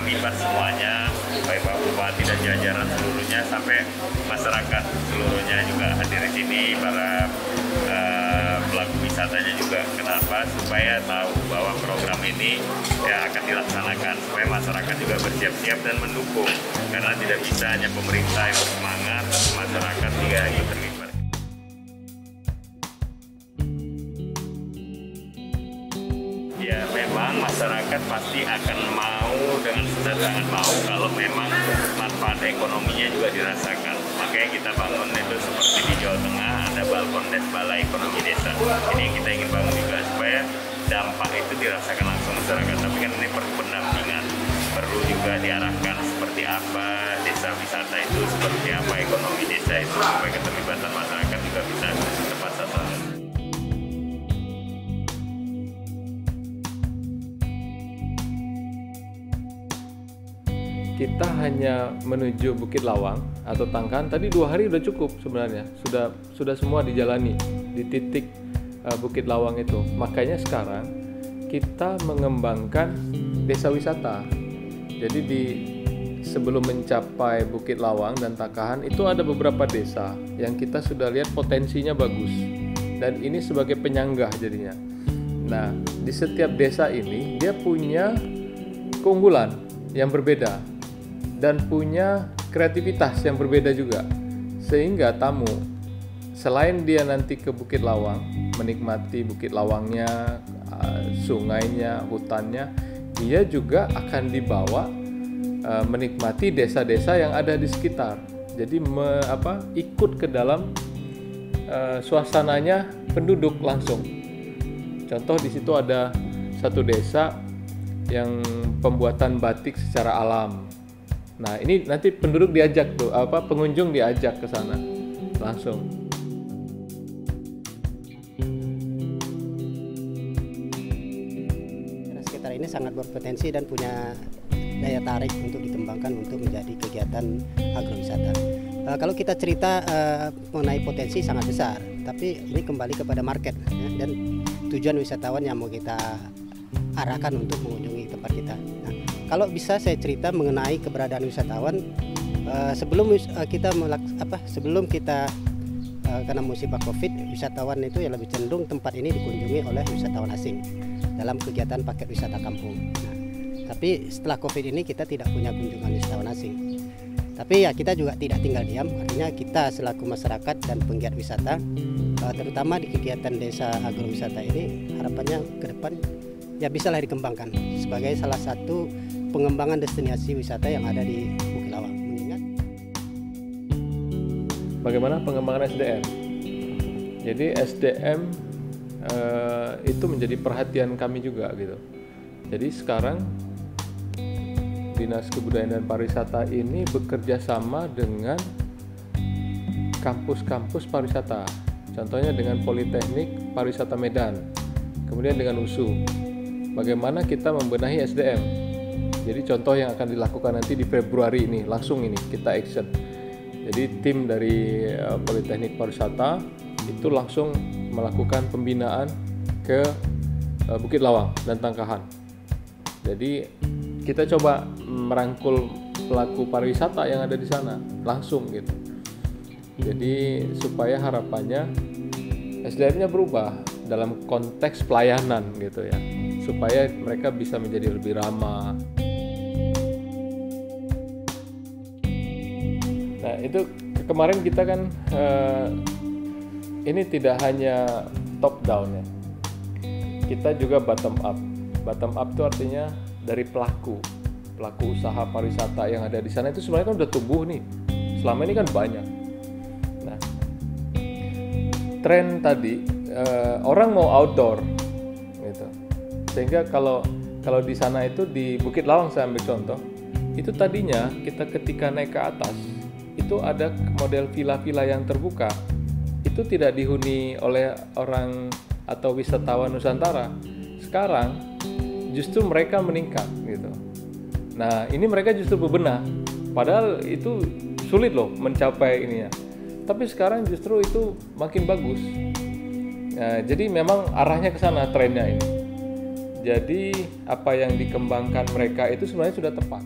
terlibat semuanya, baik Pak Bupati dan jajaran seluruhnya sampai masyarakat seluruhnya juga hadir di sini, para pelaku wisatanya juga. Kenapa? Supaya tahu bahwa program ini ya akan dilaksanakan, supaya masyarakat juga bersiap-siap dan mendukung, karena tidak bisa hanya pemerintah yang bersemangat, masyarakat juga ikut terlibat. Ya memang masyarakat pasti akan mau dengan sangat mau kalau memang manfaat ekonominya juga dirasakan. Makanya kita bangun itu seperti di Jawa Tengah ada balai ekonomi desa. Ini yang kita ingin bangun juga supaya dampak itu dirasakan langsung masyarakat. Tapi kan ini perlu pendampingan, perlu juga diarahkan seperti apa desa wisata itu, seperti apa ekonomi desa itu, supaya keterlibatan masyarakat juga bisa tepat sasaran. Kita hanya menuju Bukit Lawang atau Tangkahan tadi 2 hari udah cukup sebenarnya, sudah semua dijalani di titik Bukit Lawang itu. Makanya sekarang kita mengembangkan desa wisata. Jadi sebelum mencapai Bukit Lawang dan Tangkahan itu ada beberapa desa yang kita sudah lihat potensinya bagus, dan ini sebagai penyanggah jadinya. Nah, di setiap desa ini dia punya keunggulan yang berbeda dan punya kreativitas yang berbeda juga, sehingga tamu selain dia nanti ke Bukit Lawang menikmati Bukit Lawangnya, sungainya, hutannya, dia juga akan dibawa menikmati desa-desa yang ada di sekitar. Jadi ikut ke dalam suasananya penduduk langsung. Contoh di situ ada satu desa yang pembuatan batik secara alam. Nah, ini nanti penduduk diajak pengunjung diajak ke sana langsung. Daerah sekitar ini sangat berpotensi dan punya daya tarik untuk dikembangkan untuk menjadi kegiatan agrowisata. Kalau kita cerita mengenai potensi sangat besar, tapi ini kembali kepada market ya, dan tujuan wisatawan yang mau kita arahkan untuk mengunjungi tempat kita. Nah, kalau bisa saya cerita mengenai keberadaan wisatawan sebelum kita karena musibah Covid, wisatawan itu yang lebih cenderung tempat ini dikunjungi oleh wisatawan asing dalam kegiatan paket wisata kampung. Nah, tapi setelah Covid ini kita tidak punya kunjungan wisatawan asing. Tapi ya kita juga tidak tinggal diam, artinya kita selaku masyarakat dan penggiat wisata, terutama di kegiatan desa agrowisata ini, harapannya ke depan ya bisalah dikembangkan sebagai salah satu pengembangan destinasi wisata yang ada di Bukit Lawang. Mengingat bagaimana pengembangan SDM. Jadi SDM itu menjadi perhatian kami juga gitu. Jadi sekarang Dinas Kebudayaan dan Pariwisata ini bekerja sama dengan kampus-kampus pariwisata. Contohnya dengan Politeknik Pariwisata Medan, kemudian dengan USU. Bagaimana kita membenahi SDM. Jadi contoh yang akan dilakukan nanti di Februari ini, langsung ini kita action. Jadi tim dari Politeknik Pariwisata itu langsung melakukan pembinaan ke Bukit Lawang dan Tangkahan. Jadi kita coba merangkul pelaku pariwisata yang ada di sana langsung gitu. Jadi supaya harapannya SDM-nya berubah dalam konteks pelayanan gitu ya, supaya mereka bisa menjadi lebih ramah. Nah itu kemarin kita kan ini tidak hanya top down ya, kita juga bottom up. Bottom up itu artinya dari pelaku usaha pariwisata yang ada di sana itu sebenarnya kan udah tumbuh nih, selama ini kan banyak. Nah tren tadi orang mau outdoor gitu, sehingga kalau di sana itu di Bukit Lawang saya ambil contoh, itu tadinya kita ketika naik ke atas itu ada model villa-villa yang terbuka, itu tidak dihuni oleh orang atau wisatawan Nusantara. Sekarang justru mereka meningkat gitu. Nah ini mereka justru bebenah, padahal itu sulit loh mencapai ininya, tapi sekarang justru itu makin bagus. Nah, jadi memang arahnya ke sana trennya ini. Jadi apa yang dikembangkan mereka itu sebenarnya sudah tepat.